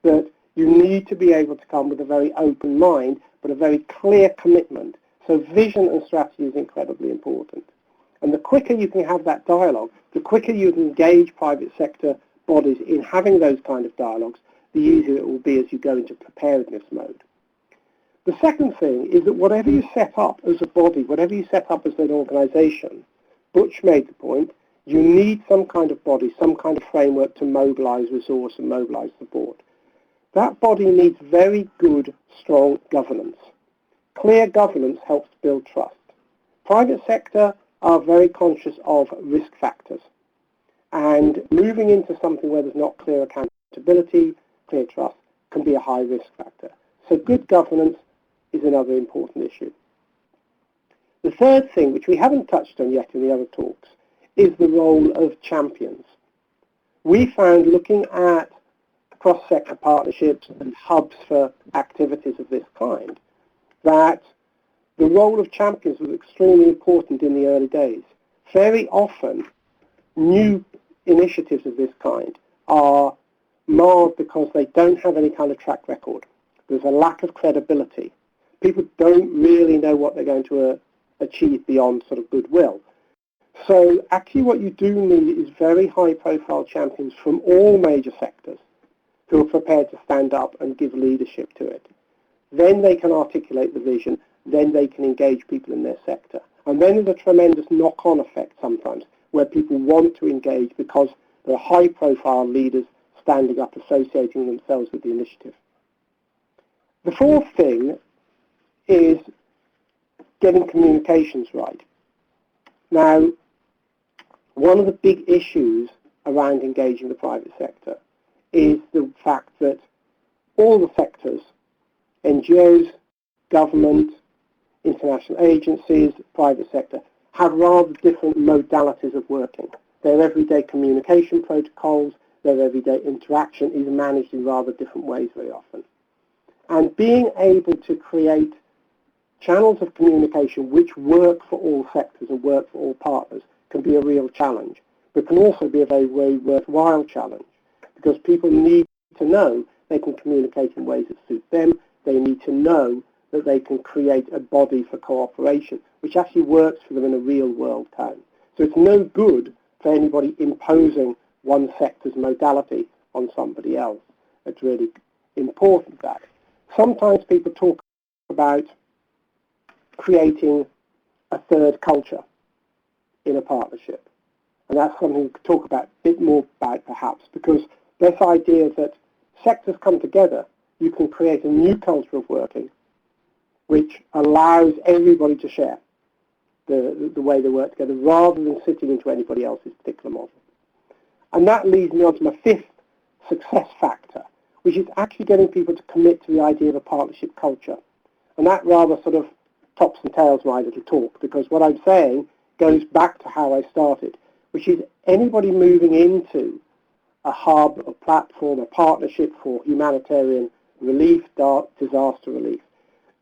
that you need to be able to come with a very open mind, but a very clear commitment. So vision and strategy is incredibly important. And the quicker you can have that dialogue, the quicker you can engage private sector bodies in having those kind of dialogues, the easier it will be as you go into preparedness mode. The second thing is that whatever you set up as a body, whatever you set up as an organisation, Butch made the point, you need some kind of body, some kind of framework to mobilise resource and mobilise support. That body needs very good, strong governance. Clear governance helps build trust. Private sector are very conscious of risk factors, and moving into something where there's not clear accountability, clear trust, can be a high risk factor. So good governance is another important issue. The third thing, which we haven't touched on yet in the other talks, is the role of champions. We found, looking at cross-sector partnerships and hubs for activities of this kind, that the role of champions was extremely important in the early days. Very often, new initiatives of this kind are marred because they don't have any kind of track record. There's a lack of credibility. People don't really know what they're going to achieve beyond sort of goodwill. So actually what you do need is very high-profile champions from all major sectors who are prepared to stand up and give leadership to it. Then they can articulate the vision. Then they can engage people in their sector. And then there's a tremendous knock-on effect sometimes where people want to engage because there are high-profile leaders standing up, associating themselves with the initiative. The fourth thing is getting communications right. Now, one of the big issues around engaging the private sector is the fact that all the sectors, NGOs, government, international agencies, private sector, have rather different modalities of working. Their everyday communication protocols, their everyday interaction is managed in rather different ways very often. And being able to create channels of communication which work for all sectors and work for all partners can be a real challenge, but can also be a very, very worthwhile challenge, because people need to know they can communicate in ways that suit them. They need to know that they can create a body for cooperation, which actually works for them in a real-world term. So it's no good for anybody imposing one sector's modality on somebody else. It's really important that. Sometimes people talk about creating a third culture in a partnership. And that's something we could talk about a bit more about perhaps, because this idea that sectors come together, you can create a new culture of working which allows everybody to share the way they work together rather than sitting into anybody else's particular model. And that leads me on to my fifth success factor, which is actually getting people to commit to the idea of a partnership culture. And that rather sort of tops and tails my little talk, because what I'm saying goes back to how I started, which is anybody moving into a hub, a platform, a partnership for humanitarian relief, disaster relief,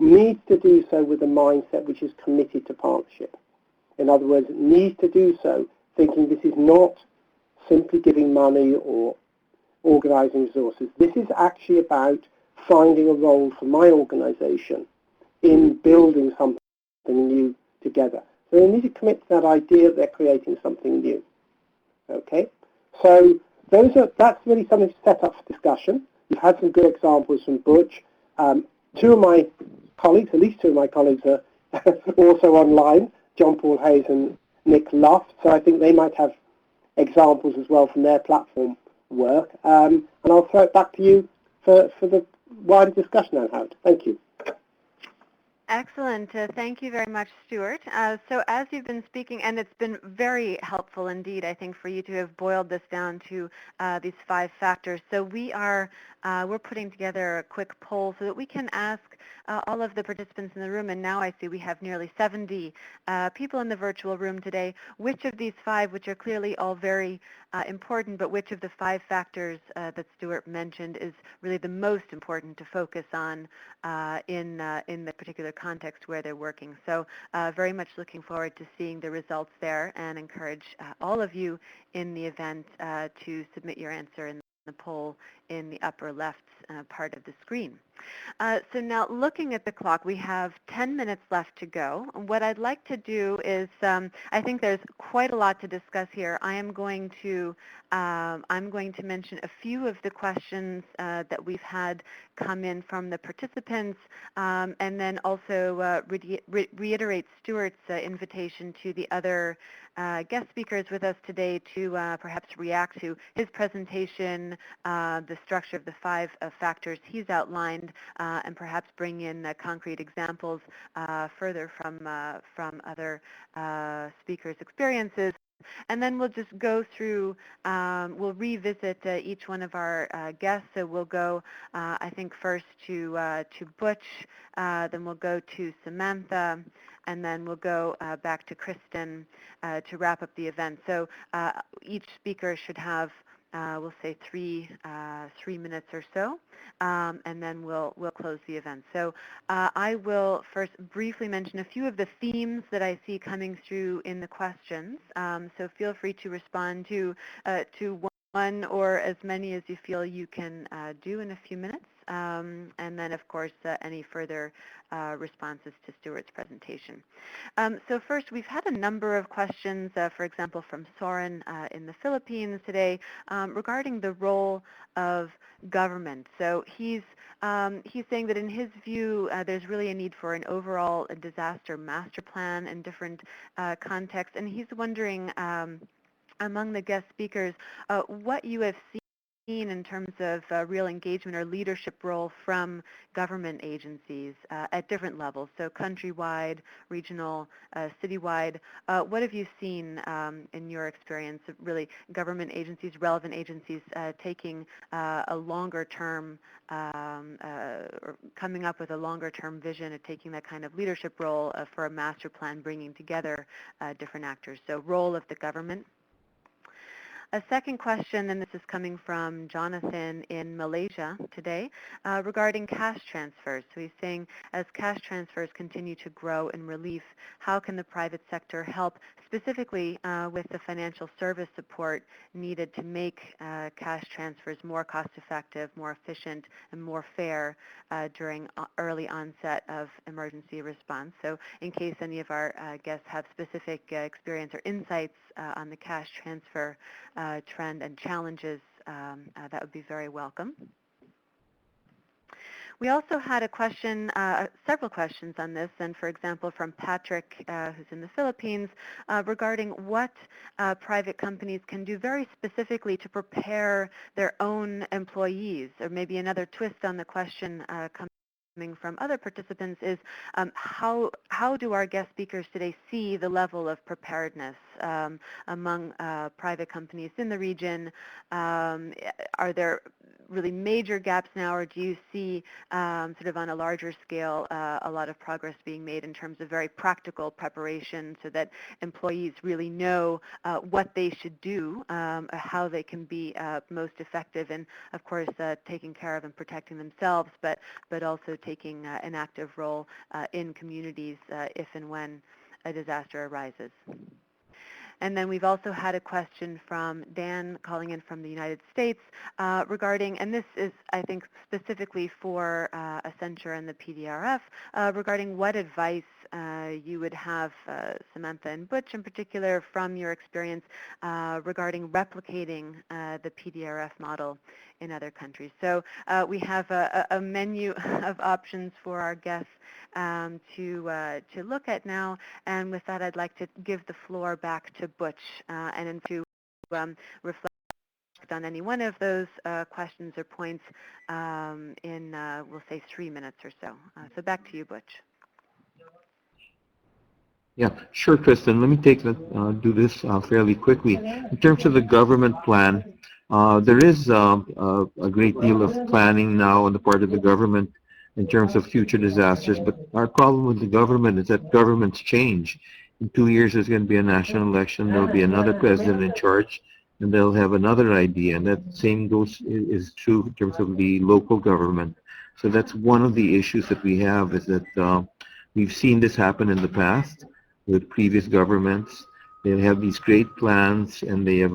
needs to do so with a mindset which is committed to partnership. In other words, it needs to do so thinking this is not simply giving money or organising resources. This is actually about finding a role for my organisation in building something new together. So they need to commit to that idea that they're creating something new. Okay? So that's really something to set up for discussion. We've had some good examples from Butch. Two of my colleagues, at least two of my colleagues, are also online, John Paul Hayes and Nick Luft. So I think they might have examples as well from their platform work. And I'll throw it back to you for the wider discussion on Howard. Thank you. Excellent. Thank you very much, Stewart. So as you've been speaking, and it's been very helpful indeed, I think, for you to have boiled this down to these 5 factors. So we're putting together a quick poll so that we can ask all of the participants in the room, and now I see we have nearly 70 people in the virtual room today, which of these 5, which are clearly all very important, but which of the 5 factors that Stewart mentioned is really the most important to focus on in the particular context where they're working. So very much looking forward to seeing the results there, and encourage all of you in the event to submit your answer in the poll in the upper left part of the screen. So now looking at the clock, we have 10 minutes left to go. What I'd like to do is, I think there's quite a lot to discuss here. I'm going to mention a few of the questions that we've had come in from the participants, and then also reiterate Stewart's invitation to the other guest speakers with us today to perhaps react to his presentation, the structure of the 5 factors he's outlined, and perhaps bring in concrete examples further from other speakers' experiences. And then we'll just go through, we'll revisit each one of our guests. So we'll go, I think, first to Butch, then we'll go to Samantha, and then we'll go back to Kristen to wrap up the event. So each speaker should have, we'll say 3 minutes or so, and then we'll close the event. So I will first briefly mention a few of the themes that I see coming through in the questions. So feel free to respond to one or as many as you feel you can do in a few minutes. And then, of course, any further responses to Stewart's presentation. So first, we've had a number of questions, for example, from Soren in the Philippines today regarding the role of government. So he's saying that in his view, there's really a need for an overall disaster master plan in different contexts, and he's wondering, among the guest speakers, what you have seen in terms of real engagement or leadership role from government agencies at different levels, so countrywide, regional, citywide. What have you seen in your experience of really government agencies, relevant agencies taking a longer term, or coming up with a longer term vision of taking that kind of leadership role for a master plan, bringing together different actors? So role of the government. A second question, and this is coming from Jonathan in Malaysia today, regarding cash transfers. So he's saying, as cash transfers continue to grow in relief, how can the private sector help specifically with the financial service support needed to make cash transfers more cost-effective, more efficient, and more fair during early onset of emergency response? So in case any of our guests have specific experience or insights on the cash transfer trend and challenges, that would be very welcome. We also had a question, several questions on this, and for example from Patrick, who's in the Philippines, regarding what private companies can do very specifically to prepare their own employees, or maybe another twist on the question coming from other participants is how do our guest speakers today see the level of preparedness among private companies in the region? Are there really major gaps now, or do you see sort of on a larger scale a lot of progress being made in terms of very practical preparation so that employees really know what they should do, how they can be most effective in, of course, taking care of and protecting themselves, but also taking an active role in communities if and when a disaster arises? And then we've also had a question from Dan calling in from the United States regarding, and this is, I think, specifically for Accenture and the PDRF, regarding what advice you would have, Samantha and Butch in particular, from your experience regarding replicating the PDRF model in other countries. So we have a menu of options for our guests to look at now, and with that I'd like to give the floor back to Butch and to reflect on any one of those questions or points in, we'll say, 3 minutes or so. So back to you, Butch. Yeah, sure, Kristen. Let me do this fairly quickly. In terms of the government plan, there is a great deal of planning now on the part of the government in terms of future disasters, but our problem with the government is that governments change. In 2 years, there's going to be a national election. There will be another president in charge, and they'll have another idea. And that same is true in terms of the local government. So that's one of the issues that we have, is that we've seen this happen in the past with previous governments. They have these great plans and they have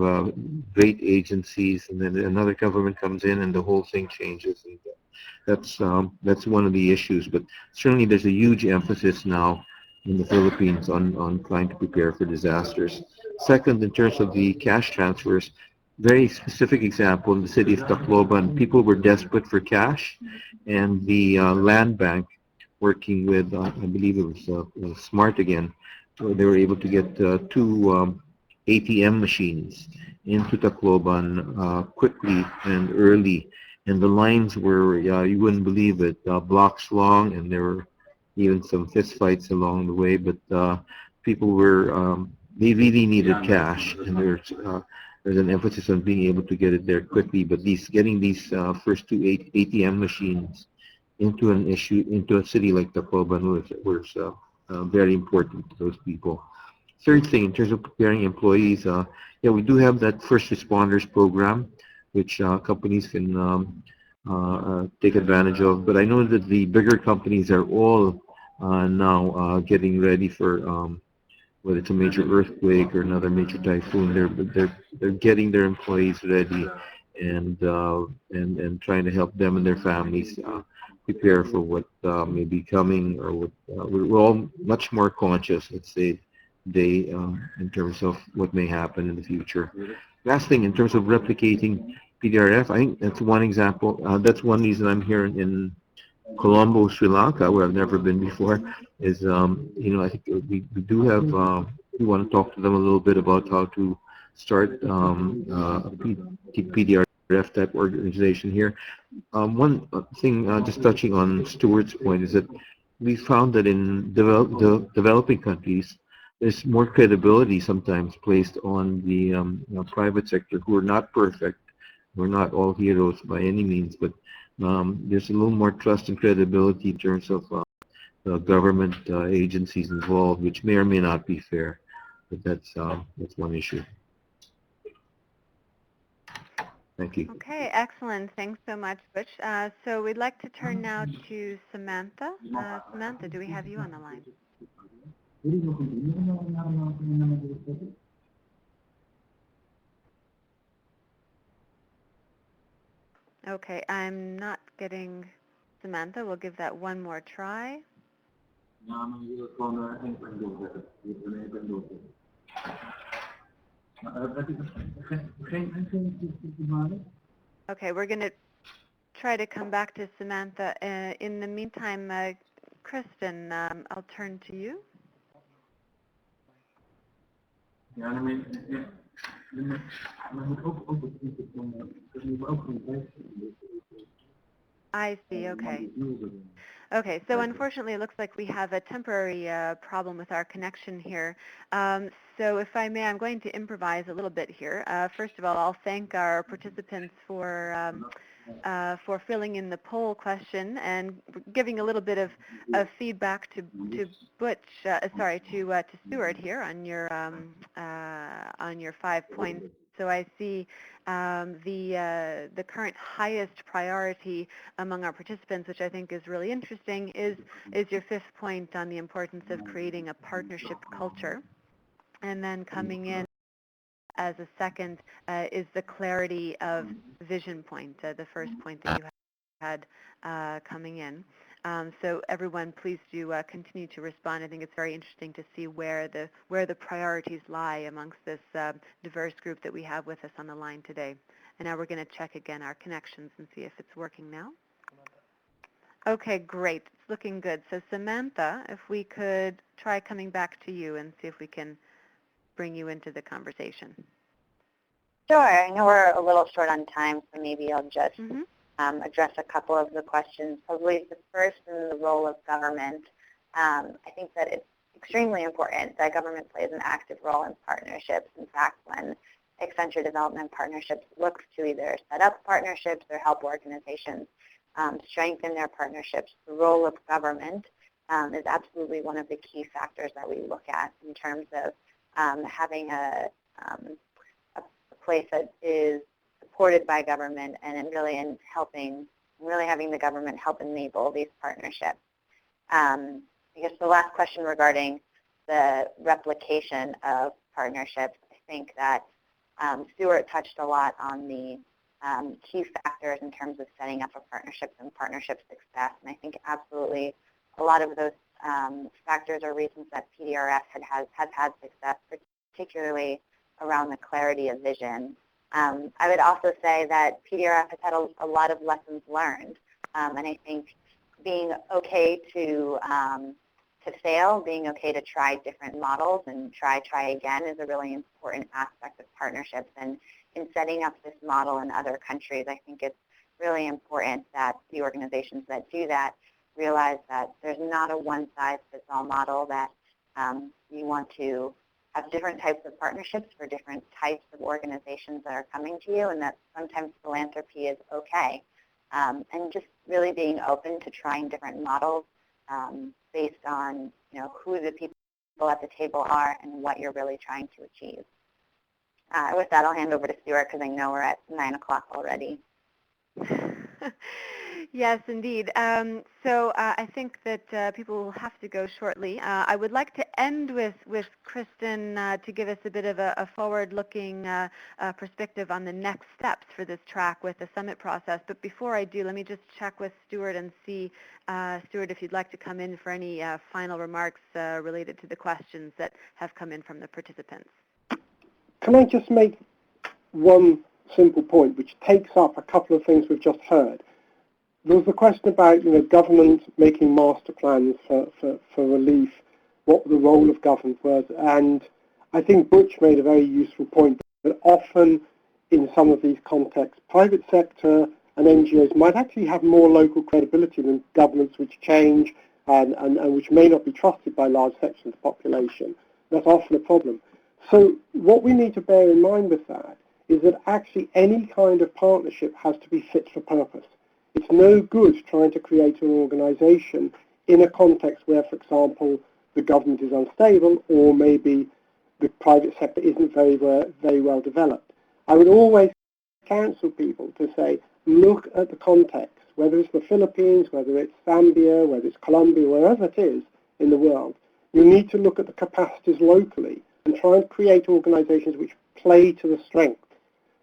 great agencies, and then another government comes in and the whole thing changes. And that's one of the issues. But certainly there's a huge emphasis now in the Philippines on trying to prepare for disasters. Second, in terms of the cash transfers, very specific example in the city of Tacloban, people were desperate for cash, and the land bank, working with, I believe it was Smart again, so they were able to get 2 ATM machines into Tacloban quickly and early. And the lines were, you wouldn't believe it, blocks long, and there were even some fist fights along the way. But people were, they really needed cash, and there's an emphasis on being able to get it there quickly. But getting these first 2 ATM machines into a city like Tacloban was very important to those people. Third thing, in terms of preparing employees, yeah, we do have that first responders program, which companies can take advantage of. But I know that the bigger companies are all now getting ready for whether it's a major earthquake or another major typhoon. They're getting their employees ready and trying to help them and their families prepare for what may be coming, or what we're all much more conscious, let's say, in terms of what may happen in the future. Last thing, in terms of replicating PDRF, I think that's one example. That's one reason I'm here in Colombo, Sri Lanka, where I've never been before, is, I think we do have, we want to talk to them a little bit about how to start a PDRF type organization here. One thing, just touching on Stewart's point, is that we found that in developing countries, there's more credibility sometimes placed on the private sector, who are not perfect. We're not all heroes by any means, but there's a little more trust and credibility in terms of government agencies involved, which may or may not be fair. But that's one issue. Thank you. Okay, excellent. Thanks so much, Butch. So we'd like to turn now to Samantha. Samantha, do we have you on the line? Okay, I'm not getting Samantha. We'll give that one more try. Okay, we're going to try to come back to Samantha. In the meantime, Kristen, I'll turn to you. I see, okay. Okay, so unfortunately it looks like we have a temporary problem with our connection here. So if I may, I'm going to improvise a little bit here. First of all, I'll thank our participants for filling in the poll question and giving a little bit of feedback to Butch, to Stewart here on your 5 points. So I see the current highest priority among our participants, which I think is really interesting, is your 5th point on the importance of creating a partnership culture. And then coming in as a second is the clarity of vision point, the first point that you had coming in. So everyone, please do continue to respond. I think it's very interesting to see where the priorities lie amongst this diverse group that we have with us on the line today. And now we're going to check again our connections and see if it's working now. Okay, great. It's looking good. So Samantha, if we could try coming back to you and see if we can bring you into the conversation. Sure. I know we're a little short on time, so maybe I'll just address a couple of the questions. Probably the first in the role of government. I think that it's extremely important that government plays an active role in partnerships. In fact, when Accenture Development Partnerships looks to either set up partnerships or help organizations strengthen their partnerships, the role of government is absolutely one of the key factors that we look at in terms of having a place that is supported by government and really having the government help enable these partnerships. I guess the last question regarding the replication of partnerships, I think that Stewart touched a lot on the key factors in terms of setting up a partnerships and partnership success, and I think absolutely a lot of those factors are reasons that PDRF has had success, particularly around the clarity of vision. I would also say that PDRF has had a lot of lessons learned, and I think being okay to fail, being okay to try different models and try again is a really important aspect of partnerships. And in setting up this model in other countries, I think it's really important that the organizations that do that realize that there's not a one-size-fits-all model, that you want to have different types of partnerships for different types of organizations that are coming to you, and that sometimes philanthropy is okay. And just really being open to trying different models based on who the people at the table are and what you're really trying to achieve. With that, I'll hand over to Stewart because I know we're at 9 o'clock already. Yes, indeed. So I think that people will have to go shortly. I would like to end with Kristen to give us a bit of a forward-looking perspective on the next steps for this track with the summit process. But before I do, let me just check with Stewart and see, Stewart, if you'd like to come in for any final remarks related to the questions that have come in from the participants. Can I just make one simple point, which takes up a couple of things we've just heard? There was the question about, government making master plans for relief, what the role of government was, and I think Butch made a very useful point that often in some of these contexts, private sector and NGOs might actually have more local credibility than governments which change and which may not be trusted by large sections of the population. That's often a problem. So what we need to bear in mind with that is that actually any kind of partnership has to be fit for purpose. It's no good trying to create an organization in a context where, for example, the government is unstable or maybe the private sector isn't very well developed. I would always counsel people to say, look at the context, whether it's the Philippines, whether it's Zambia, whether it's Colombia, wherever it is in the world. You need to look at the capacities locally and try and create organizations which play to the strength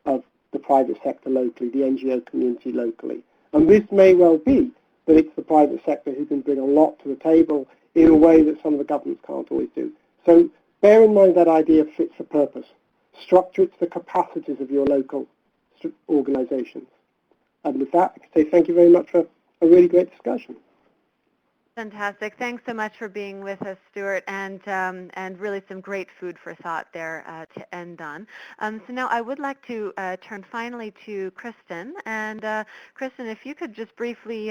of the private sector locally, the NGO community locally. And this may well be that it's the private sector who can bring a lot to the table in a way that some of the governments can't always do. So bear in mind that idea of fit for purpose. Structure it to the capacities of your local organizations. And with that, I can say thank you very much for a really great discussion. Fantastic. Thanks so much for being with us, Stewart, and really some great food for thought there to end on. So now I would like to turn finally to Kristen. And Kristen, if you could just briefly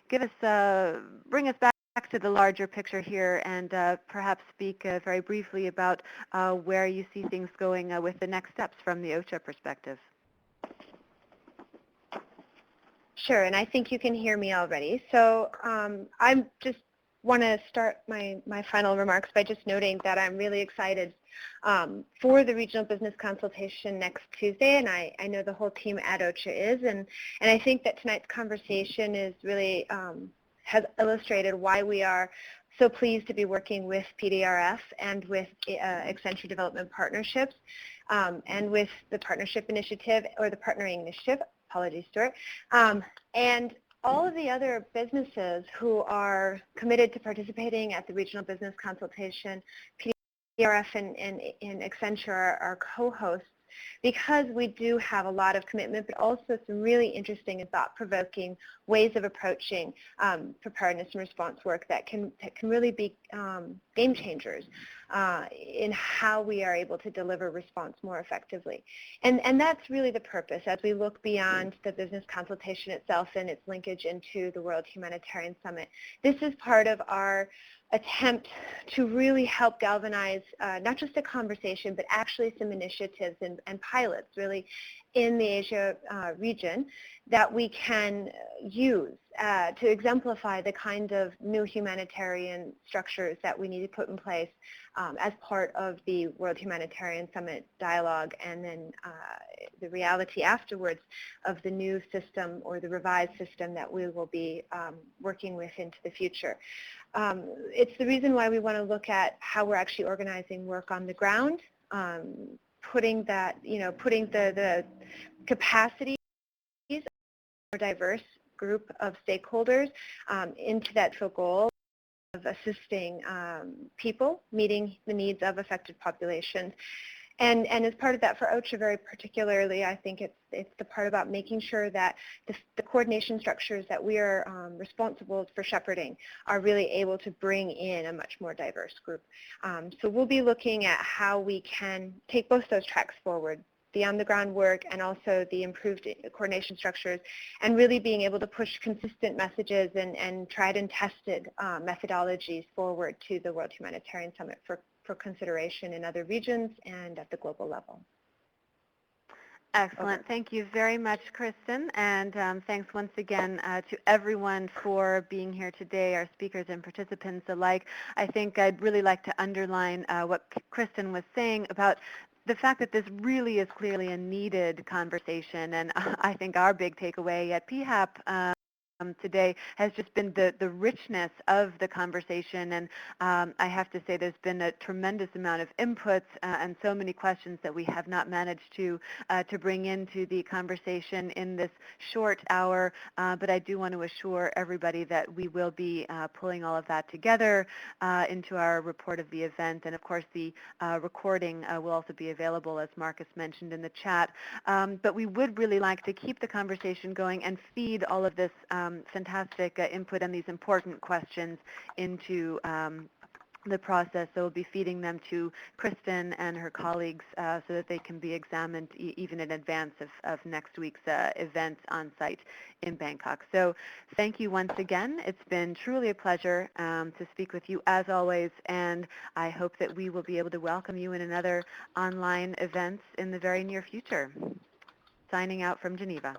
bring us back to the larger picture here and perhaps speak very briefly about where you see things going with the next steps from the OCHA perspective. Sure, and I think you can hear me already. So I just want to start my final remarks by just noting that I'm really excited for the Regional Business Consultation next Tuesday, and I know the whole team at OCHA is, and I think that tonight's conversation is really has illustrated why we are so pleased to be working with PDRF and with Accenture Development Partnerships and with the Partnership Initiative, or the Partnering Initiative, apologies, Stewart, and all of the other businesses who are committed to participating at the Regional Business Consultation. PDRF and Accenture are co-hosts, because we do have a lot of commitment, but also some really interesting and thought-provoking ways of approaching preparedness and response work that can really be game changers in how we are able to deliver response more effectively. And that's really the purpose as we look beyond the business consultation itself and its linkage into the World Humanitarian Summit. This is part of our attempt to really help galvanize not just a conversation, but actually some initiatives and pilots really in the Asia region that we can use to exemplify the kind of new humanitarian structures that we need to put in place as part of the World Humanitarian Summit dialogue, and then the reality afterwards of the new system or the revised system that we will be working with into the future. It's the reason why we want to look at how we're actually organizing work on the ground, putting the capacities of a more diverse group of stakeholders into that goal of assisting people meeting the needs of affected populations. And as part of that for OCHA very particularly, I think it's the part about making sure that the coordination structures that we are responsible for shepherding are really able to bring in a much more diverse group. So we'll be looking at how we can take both those tracks forward, the on-the-ground work and also the improved coordination structures, and really being able to push consistent messages and tried and tested methodologies forward to the World Humanitarian Summit for consideration in other regions and at the global level. Excellent. Thank you very much, Kristen, and thanks once again to everyone for being here today, our speakers and participants alike. I think I'd really like to underline what Kristen was saying about the fact that this really is clearly a needed conversation, and I think our big takeaway at PHAP today has just been the richness of the conversation, and I have to say there's been a tremendous amount of inputs and so many questions that we have not managed to bring into the conversation in this short hour, but I do want to assure everybody that we will be pulling all of that together into our report of the event, and of course the recording will also be available, as Marcus mentioned in the chat, but we would really like to keep the conversation going and feed all of this fantastic input and these important questions into the process. So we'll be feeding them to Kristen and her colleagues so that they can be examined even in advance of next week's event on site in Bangkok. So thank you once again. It's been truly a pleasure to speak with you as always, and I hope that we will be able to welcome you in another online events in the very near future. Signing out from Geneva.